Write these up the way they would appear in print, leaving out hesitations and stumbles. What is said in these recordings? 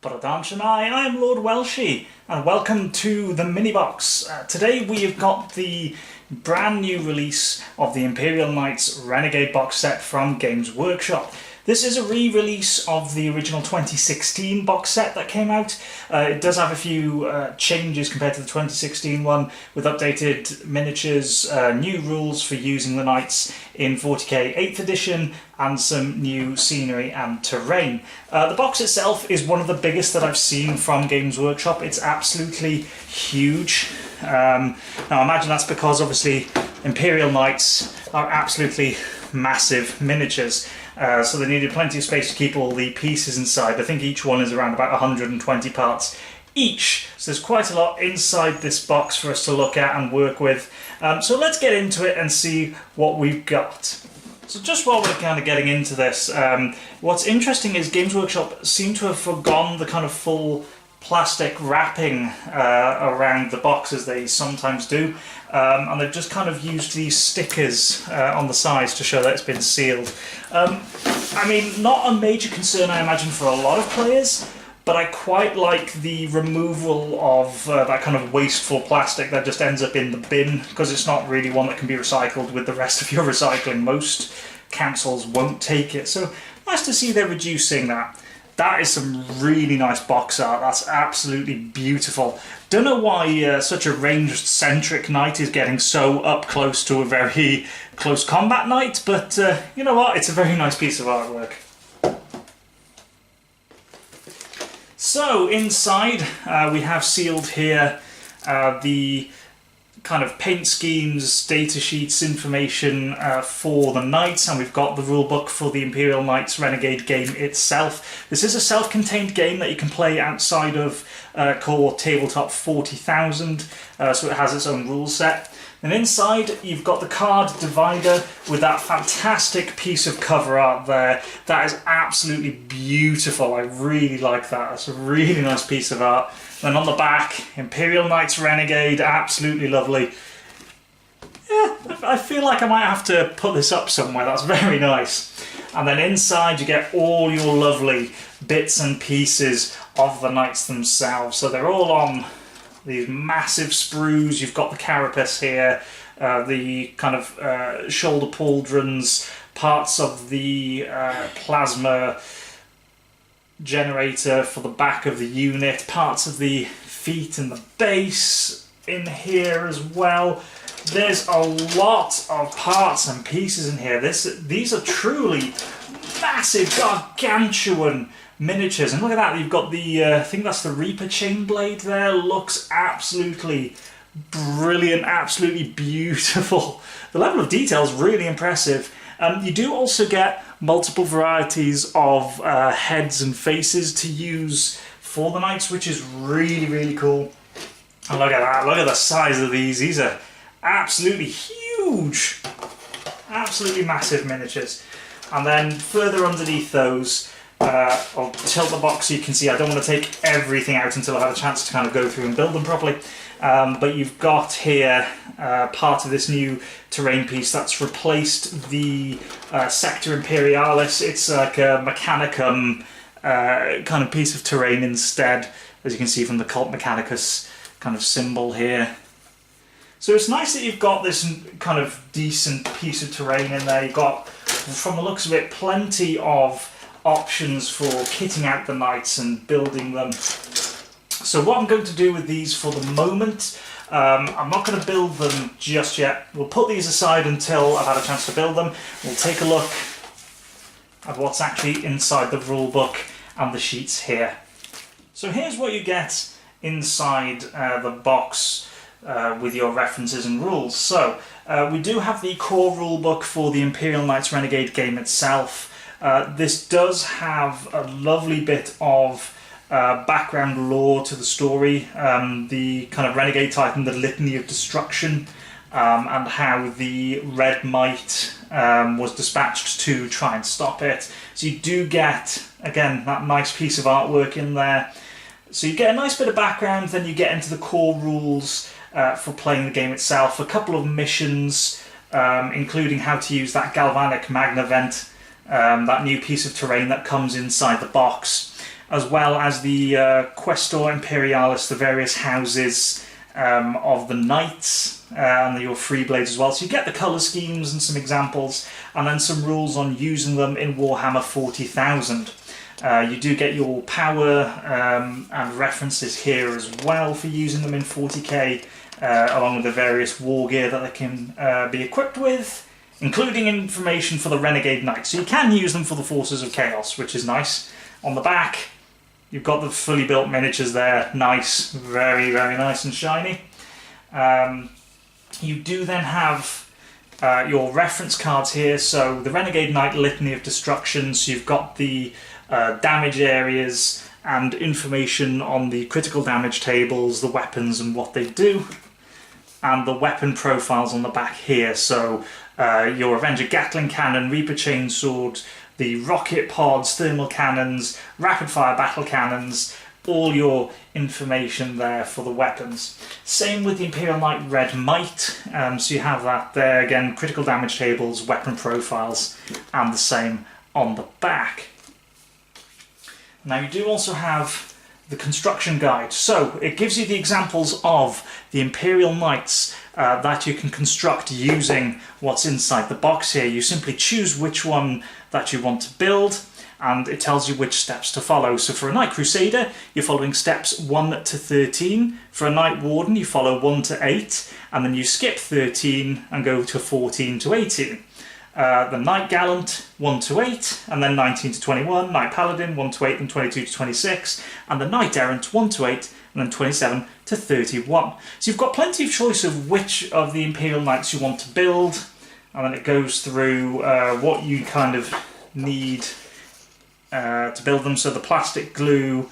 I am Lord Welshie, and welcome to the mini box. Today we have got the brand new release of the Imperial Knights Renegade box set from Games Workshop. This is a re-release of the original 2016 box set that came out. It does have a few changes compared to the 2016 one, with updated miniatures, new rules for using the knights in 40k 8th edition, and some new scenery and terrain. The box itself is one of the biggest that I've seen from Games Workshop. It's absolutely huge. Now I imagine that's because obviously Imperial Knights are absolutely massive miniatures. So they needed plenty of space to keep all the pieces inside. I think each one is around about 120 parts each. So there's quite a lot inside this box for us to look at and work with. So let's get into it and see what we've got. So just while we're kind of getting into this, what's interesting is Games Workshop seem to have forgone the kind of full plastic wrapping around the box as they sometimes do, and they've just kind of used these stickers on the sides to show that it's been sealed. I mean, not a major concern I imagine for a lot of players, but I quite like the removal of that kind of wasteful plastic that just ends up in the bin, because it's not really one that can be recycled with the rest of your recycling. Most councils won't take it, so nice to see they're reducing that. That is some really nice box art. That's absolutely beautiful. Don't know why such a ranged-centric knight is getting so up close to a very close combat knight, but you know what? It's a very nice piece of artwork. So inside we have sealed here the kind of paint schemes, data sheets, information for the knights, and we've got the rulebook for the Imperial Knights Renegade game itself. This is a self-contained game that you can play outside of core tabletop 40,000, so it has its own rule set. And inside you've got the card divider with that fantastic piece of cover art there. That is absolutely beautiful. I really like that. That's a really nice piece of art. Then on the back, Imperial Knights Renegade, absolutely lovely. Yeah, I feel like I might have to put this up somewhere. That's very nice. And then inside you get all your lovely bits and pieces of the knights themselves. So they're all on these massive sprues. You've got the carapace here, the kind of shoulder pauldrons, parts of the plasma generator for the back of the unit, parts of the feet and the base in here as well. There's a lot of parts and pieces in here. These are truly massive, gargantuan miniatures. And look at that, you've got the, I think that's the Reaper chain blade there. Looks absolutely brilliant, absolutely beautiful. The level of detail is really impressive. You do also get multiple varieties of heads and faces to use for the knights, which is really, really cool. And look at that, look at the size of these. These are absolutely huge, absolutely massive miniatures. And then further underneath those, I'll tilt the box so you can see. I don't want to take everything out until I've had a chance to kind of go through and build them properly. But you've got here part of this new terrain piece that's replaced the Sector Imperialis. It's like a Mechanicum kind of piece of terrain instead, as you can see from the Cult Mechanicus kind of symbol here. So it's nice that you've got this kind of decent piece of terrain in there. You've got, from the looks of it, plenty of options for kitting out the knights and building them. So what I'm going to do with these for the moment, I'm not going to build them just yet. We'll put these aside until I've had a chance to build them. We'll take a look at what's actually inside the rulebook and the sheets here. So here's what you get inside the box with your references and rules. So we do have the core rulebook for the Imperial Knights Renegade game itself. This does have a lovely bit of background lore to the story, the kind of Renegade Titan, the Litany of Destruction, and how the Red Might was dispatched to try and stop it. So you do get, again, that nice piece of artwork in there. So you get a nice bit of background, then you get into the core rules for playing the game itself. A couple of missions, including how to use that galvanic magna vent, that new piece of terrain that comes inside the box. as well as the Questor Imperialis, the various houses of the knights, and your free blades as well. So you get the colour schemes and some examples, and then some rules on using them in Warhammer 40,000. You do get your power and references here as well for using them in 40k, along with the various war gear that they can be equipped with, including information for the Renegade Knights. So you can use them for the Forces of Chaos, which is nice. On the back, you've got the fully built miniatures there. Nice, very, very nice and shiny. You do then have your reference cards here. So the Renegade Knight Litany of Destruction. So you've got the damage areas and information on the critical damage tables, the weapons and what they do, and the weapon profiles on the back here. So your Avenger Gatling Cannon, Reaper Chainsword, the rocket pods, thermal cannons, rapid fire battle cannons, all your information there for the weapons. Same with the Imperial Knight Red Might, so you have that there again, critical damage tables, weapon profiles, and the same on the back. Now you do also have the construction guide, so it gives you the examples of the Imperial Knights that you can construct using what's inside the box here. You simply choose which one that you want to build, and it tells you which steps to follow. So for a Knight Crusader, you're following steps 1 to 13. For a Knight Warden, you follow 1 to 8, and then you skip 13 and go to 14 to 18. The Knight Gallant 1 to 8, and then 19 to 21, Knight Paladin 1 to 8 and 22 to 26, and the Knight Errant 1 to 8 and then 27 to 31. So you've got plenty of choice of which of the Imperial Knights you want to build, and then it goes through what you kind of need to build them. So the plastic glue,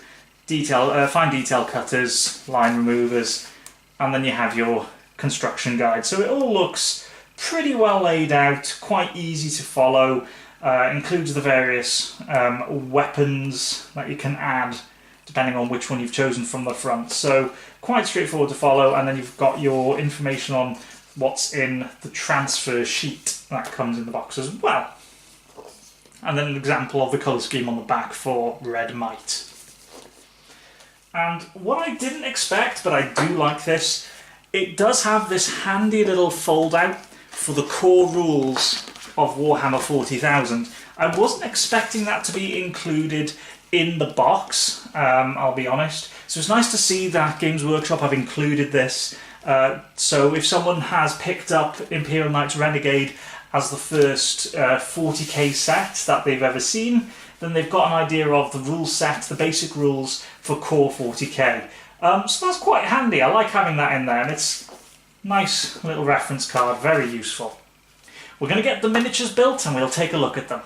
fine detail cutters, line removers, and then you have your construction guide. So it all looks pretty well laid out, quite easy to follow, includes the various weapons that you can add depending on which one you've chosen from the front. So quite straightforward to follow, and then you've got your information on what's in the transfer sheet that comes in the box as well. And then an example of the colour scheme on the back for Red Might. And what I didn't expect, but I do like this, it does have this handy little fold out for the core rules of Warhammer 40,000. I wasn't expecting that to be included in the box, I'll be honest. So it's nice to see that Games Workshop have included this. So if someone has picked up Imperial Knights Renegade as the first 40k set that they've ever seen, then they've got an idea of the rule set, the basic rules for core 40k. So that's quite handy. I like having that in there, and it's a nice little reference card, very useful. We're going to get the miniatures built and we'll take a look at them.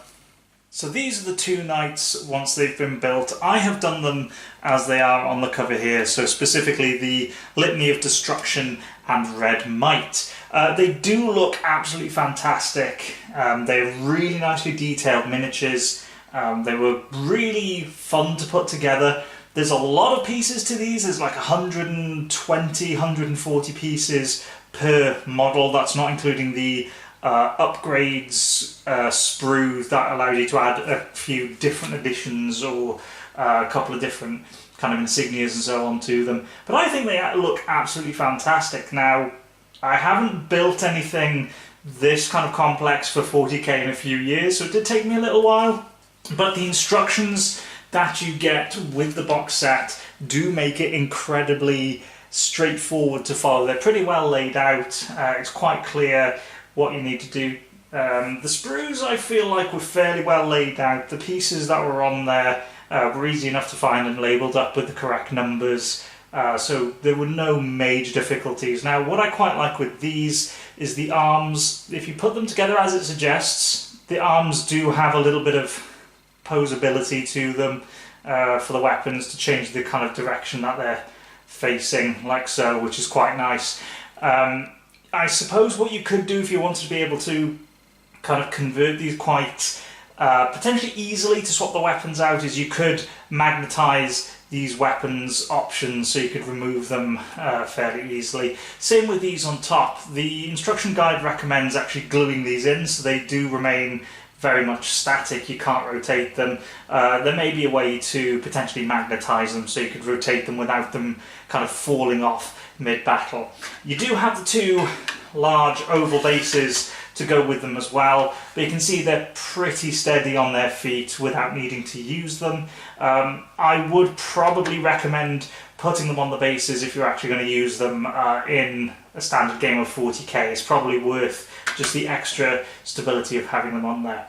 So these are the two knights once they've been built. I have done them as they are on the cover here, so specifically the Litany of Destruction and Red Might. They do look absolutely fantastic. They're really nicely detailed miniatures. They were really fun to put together. There's a lot of pieces to these. There's like 120, 140 pieces per model. That's not including the upgrades sprue that allows you to add a few different additions or a couple of different kind of insignias and so on to them. But I think they look absolutely fantastic. Now, I haven't built anything this kind of complex for 40k in a few years, so it did take me a little while. But the instructions that you get with the box set do make it incredibly straightforward to follow. They're pretty well laid out. It's quite clear what you need to do. The sprues I feel like were fairly well laid out. The pieces that were on there were easy enough to find and labelled up with the correct numbers, so there were no major difficulties. Now what I quite like with these is the arms. If you put them together as it suggests, the arms do have a little bit of posability to them for the weapons to change the kind of direction that they're facing, like so, which is quite nice. I suppose what you could do if you wanted to be able to kind of convert these quite potentially easily to swap the weapons out is you could magnetize these weapons options so you could remove them fairly easily. Same with these on top. The instruction guide recommends actually gluing these in so they do remain very much static, you can't rotate them. There may be a way to potentially magnetize them so you could rotate them without them kind of falling off mid-battle. You do have the two large oval bases to go with them as well, but you can see they're pretty steady on their feet without needing to use them. I would probably recommend putting them on the bases if you're actually going to use them in a standard game of 40k. It's probably worth just the extra stability of having them on there.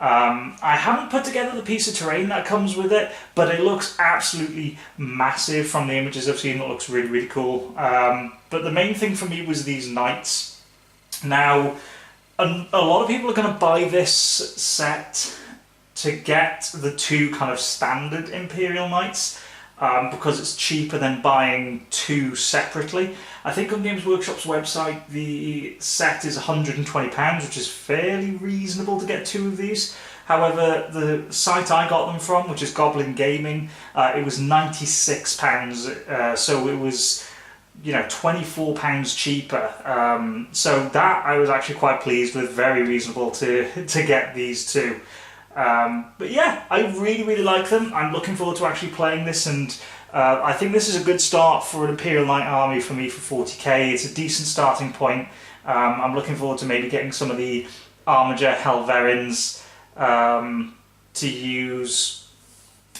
I haven't put together the piece of terrain that comes with it, but it looks absolutely massive from the images I've seen. It looks really, really cool. But the main thing for me was these knights. Now, a lot of people are going to buy this set to get the two kind of standard Imperial Knights because it's cheaper than buying two separately. I think on Games Workshop's website the set is £120, which is fairly reasonable to get two of these. However, the site I got them from, which is Goblin Gaming, it was £96, so it was, you know, £24 cheaper. So that I was actually quite pleased with, very reasonable to get these two. But yeah, I really, really like them. I'm looking forward to actually playing this, and I think this is a good start for an Imperial Knight army for me for 40k. It's a decent starting point. I'm looking forward to maybe getting some of the Armiger Helverins to use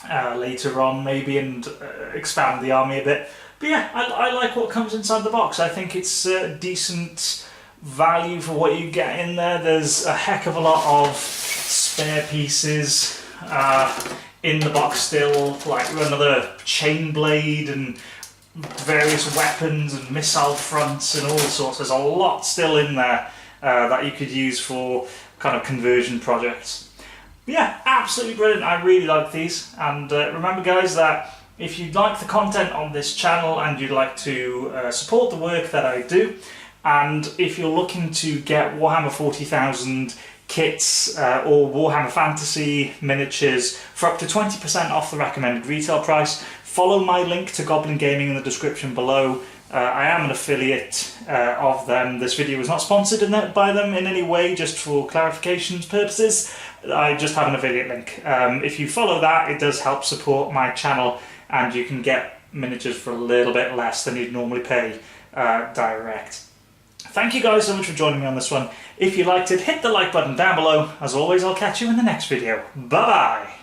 later on maybe, and expand the army a bit. But yeah, I like what comes inside the box. I think it's decent value for what you get in there. There's a heck of a lot of spare pieces in the box still, like another chain blade and various weapons and missile fronts and all sorts. There's a lot still in there that you could use for kind of conversion projects. But yeah, absolutely brilliant. I really like these, and remember guys that if you'd like the content on this channel and you'd like to support the work that I do, and if you're looking to get Warhammer 40,000 kits or Warhammer Fantasy miniatures for up to 20% off the recommended retail price, follow my link to Goblin Gaming in the description below. I am an affiliate of them. This video was not sponsored by them in any way, just for clarification purposes. I just have an affiliate link. If you follow that, it does help support my channel, and you can get miniatures for a little bit less than you'd normally pay direct. Thank you guys so much for joining me on this one. If you liked it, hit the like button down below. As always, I'll catch you in the next video. Bye bye!